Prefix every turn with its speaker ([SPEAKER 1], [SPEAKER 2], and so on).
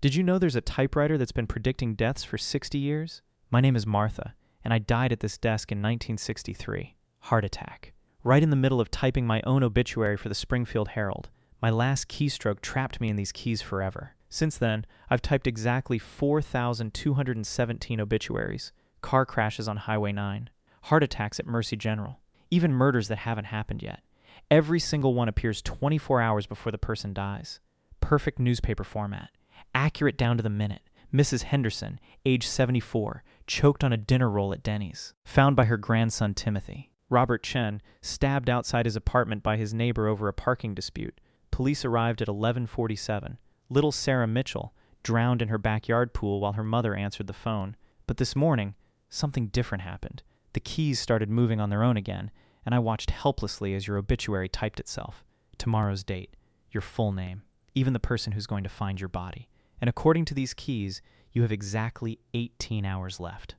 [SPEAKER 1] Did you know there's a typewriter that's been predicting deaths for 60 years? My name is Martha, and I died at this desk in 1963. Heart attack. Right in the middle of typing my own obituary for the Springfield Herald. My last keystroke trapped me in these keys forever. Since then, I've typed exactly 4,217 obituaries, car crashes on Highway 9, heart attacks at Mercy General, even murders that haven't happened yet. Every single one appears 24 hours before the person dies. Perfect newspaper format. Accurate down to the minute. Mrs. Henderson, age 74, choked on a dinner roll at Denny's. Found by her grandson Timothy. Robert Chen, stabbed outside his apartment by his neighbor over a parking dispute. Police arrived at 11:47. Little Sarah Mitchell, drowned in her backyard pool while her mother answered the phone. But this morning, something different happened. The keys started moving on their own again, and I watched helplessly as your obituary typed itself. Tomorrow's date, your full name, even the person who's going to find your body. And according to these keys, you have exactly 18 hours left.